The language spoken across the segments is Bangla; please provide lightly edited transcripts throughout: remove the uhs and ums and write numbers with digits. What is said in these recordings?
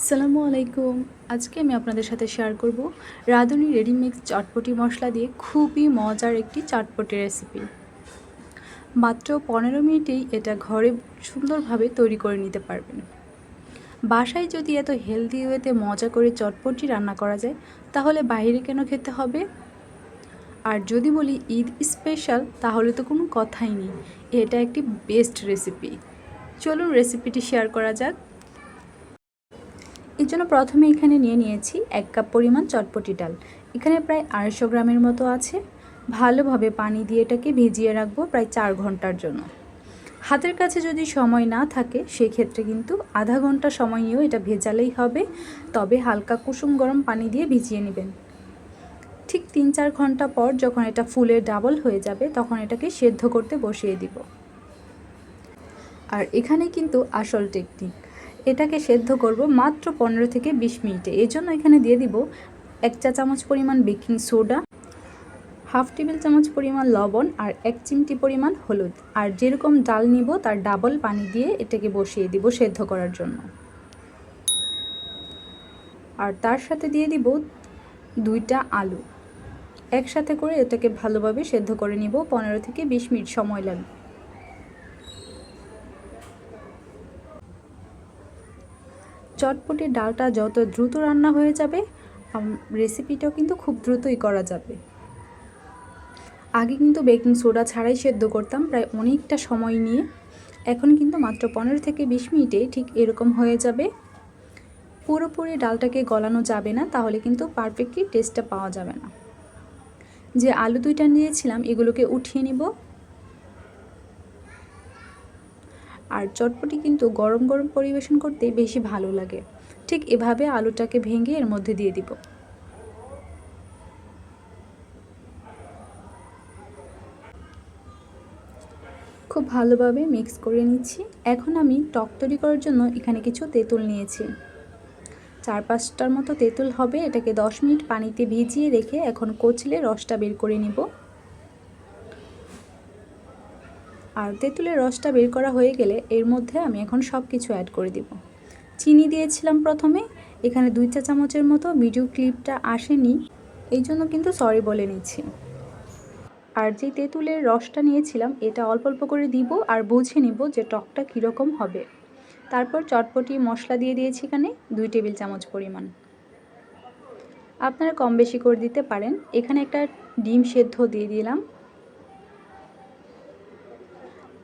আসসালামু আলাইকুম। আজকে আমি আপনাদের সাথে শেয়ার করব রাঁধুনি রেডিমিক্স চটপটি মশলা দিয়ে খুবই মজার একটি চটপটি রেসিপি। মাত্র 15 মিনিটেই এটা ঘরে সুন্দরভাবে তৈরি করে নিতে পারবেন। বাসায় যদি এত হেলদি ওয়েতে মজা করে চটপটি রান্না করা যায়, তাহলে বাইরে কেন খেতে হবে? আর যদি বলি ঈদ স্পেশাল, তাহলে তো কোনো কথাই নেই। এটা একটি বেস্ট রেসিপি। চলুন রেসিপিটি শেয়ার করা যাক। এর জন্য প্রথমে এখানে নিয়েছি 1 কাপ পরিমাণ চটপটি ডাল। এখানে প্রায় 250 গ্রামের মতো আছে। ভালোভাবে পানি দিয়ে এটাকে ভিজিয়ে রাখবো প্রায় 4 ঘন্টার জন্য। হাতের কাছে যদি সময় না থাকে সেক্ষেত্রে কিন্তু আধা ঘন্টা সময় নিয়েও এটা ভেজালেই হবে, তবে হালকা কুসুম গরম পানি দিয়ে ভিজিয়ে নেবেন। ঠিক 3-4 ঘন্টা পর যখন এটা ফুলে ডাবল হয়ে যাবে তখন এটাকে সেদ্ধ করতে বসিয়ে দিব। আর এখানে কিন্তু আসল টেকনিক, এটাকে সেদ্ধ করব মাত্র 15 থেকে 20 মিনিটে। এই জন্য এখানে দিয়ে দিব 1 চা চামচ পরিমাণ বেকিং সোডা, হাফ টেবিল চামচ পরিমাণ লবণ আর 1 চিমটি পরিমাণ হলুদ। আর যেরকম ডাল নিব তার ডাবল পানি দিয়ে এটাকে বসিয়ে দিব সেদ্ধ করার জন্য। আর তার সাথে দিয়ে দিব 2টা আলু। একসাথে করে এটাকে ভালোভাবে সেদ্ধ করে নিব। 15 থেকে 20 মিনিট সময় লাগবে। চটপটির ডালটা যত দ্রুত রান্না হয়ে যাবে, রেসিপিটাও কিন্তু খুব দ্রুতই করা যাবে। আগে কিন্তু বেকিং সোডা ছাড়াই সেদ্ধ করতাম প্রায় অনেকটা সময় নিয়ে। এখন কিন্তু মাত্র 15 থেকে 20 মিনিটে ঠিক এরকম হয়ে যাবে। পুরোপুরি ডালটাকে গলানো যাবে না, তাহলে কিন্তু পারফেক্টলি টেস্টটা পাওয়া যাবে না। যে আলু 2টা নিয়েছিলাম এগুলোকে উঠিয়ে নিব। আর চটপটি কিন্তু গরম গরম পরিবেশন করতে বেশি ভালো লাগে। ঠিক এভাবে আলুটাকে ভেঙে এর মধ্যে দিয়ে দিব। খুব ভালোভাবে মিক্স করে নিচ্ছি। এখন আমি টক তৈরি করার জন্য এখানে কিছু তেঁতুল নিয়েছি। 4-5টার মতো তেঁতুল হবে। এটাকে 10 মিনিট পানিতে ভিজিয়ে রেখে এখন কচলে রসটা বের করে নিব। আর তেঁতুলের রসটা বের করা হয়ে গেলে এর মধ্যে আমি এখন সব কিছু অ্যাড করে দিব। চিনি দিয়েছিলাম প্রথমে, এখানে 2 চা চামচের মতো। ভিডিও ক্লিপটা আসেনি, এই জন্য কিন্তু সরি বলে নিচ্ছি। আর যে তেঁতুলের রসটা নিয়েছিলাম এটা অল্প অল্প করে দিব আর বুঝে নিব যে টকটা কীরকম হবে। তারপর চটপটি মশলা দিয়ে দিয়েছি এখানে 2 টেবিল চামচ পরিমাণ। আপনারা কম বেশি করে দিতে পারেন। এখানে একটা ডিম সেদ্ধ দিয়ে দিলাম।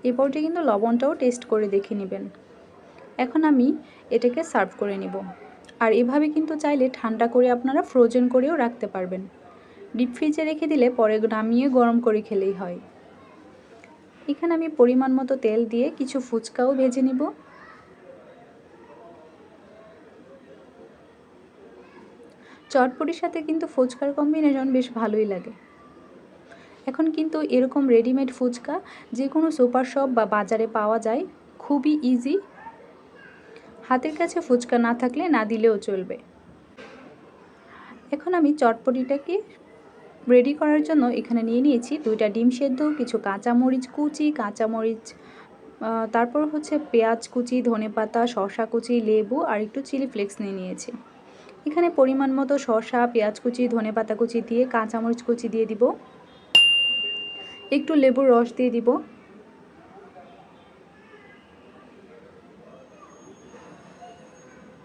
এই পর্যায়ে কিন্তু লবণটাও টেস্ট করে দেখে নেবেন। এখন আমি এটাকে সার্ভ করে নিব। আর এভাবে কিন্তু চাইলে ঠান্ডা করে আপনারা ফ্রোজেন করেও রাখতে পারবেন। ডিপ ফ্রিজে রেখে দিলে পরে নামিয়ে গরম করে খেলেই হয়। এখানে আমি পরিমাণ মতো তেল দিয়ে কিছু ফুচকাও ভেজে নিব। চটপটির সাথে কিন্তু ফুচকার কম্বিনেশন বেশ ভালোই লাগে। এখন কিন্তু এরকম রেডিমেড ফুচকা যে কোনো সুপার শপ বা বাজারে পাওয়া যায়, খুবই ইজি। হাতের কাছে ফুচকা না থাকলে না দিলেও চলবে। এখন আমি চটপটিটাকে রেডি করার জন্য এখানে নিয়েছি 2টা ডিম সেদ্ধ, কিছু কাঁচামরিচ কুচি, তারপর হচ্ছে পেঁয়াজ কুচি, ধনেপাতা, শসা কুচি, লেবু আর একটু চিলি ফ্লেক্স নিয়েছি। এখানে পরিমাণ মতো শসা, পেঁয়াজ কুচি, ধনেপাতা কুচি দিয়ে কাঁচামরিচ কুচি দিয়ে দিব। একটু লেবুর রস দিয়ে দিব।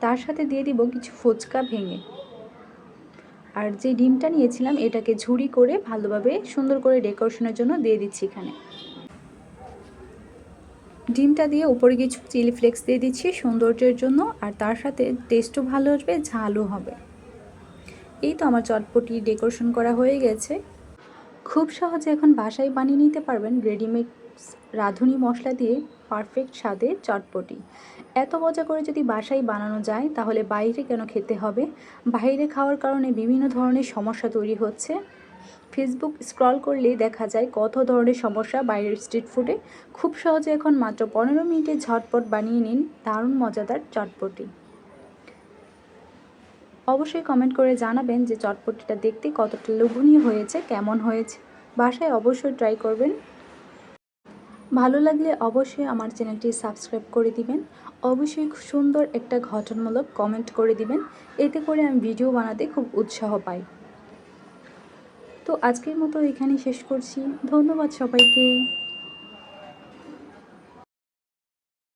তার সাথে দিয়ে দিব কিছু ফুচকা ভেঙে। আর যে ডিমটা নিয়েছিলাম এটাকে ঝুরি করে ভালোভাবে সুন্দর করে ডেকোরেশনের জন্য দিয়ে দিচ্ছি এখানে। ডিমটা দিয়ে উপরে কিছু চিলি ফ্লেক্স দিয়ে দিচ্ছি সৌন্দর্যের জন্য, আর তার সাথে টেস্টও ভালো আসবে, ঝালও হবে। এই তো আমার চটপটি ডেকোরেশন করা হয়ে গেছে। খুব সহজে এখন বাসায় বানিয়ে নিতে পারবেন রেডিমেড রাঁধুনি মশলা দিয়ে পারফেক্ট স্বাদের চটপটি। এত মজা করে যদি বাসায় বানানো যায় তাহলে বাইরে কেন খেতে হবে? বাইরে খাওয়ার কারণে বিভিন্ন ধরনের সমস্যা তৈরি হচ্ছে। ফেসবুক স্ক্রল করলেই দেখা যায় কত ধরনের সমস্যা বাইরের স্ট্রিট ফুডে। খুব সহজে এখন মাত্র 15 মিনিটে ঝটপট বানিয়ে নিন দারুণ মজাদার চটপটি। অবশ্যই কমেন্ট করে জানাবেন যে চটপটিটা দেখতে কতটা লোভনীয় হয়েছে, কেমন হয়েছে। বাসায় অবশ্যই ট্রাই করবেন। ভালো লাগলে অবশ্যই আমার চ্যানেলটি সাবস্ক্রাইব করে দিবেন। অবশ্যই সুন্দর একটা গঠনমূলক কমেন্ট করে দিবেন, এতে করে আমি ভিডিও বানাতে খুব উৎসাহ পাই। তো আজকের মতো এখানেই শেষ করছি। ধন্যবাদ সবাইকে।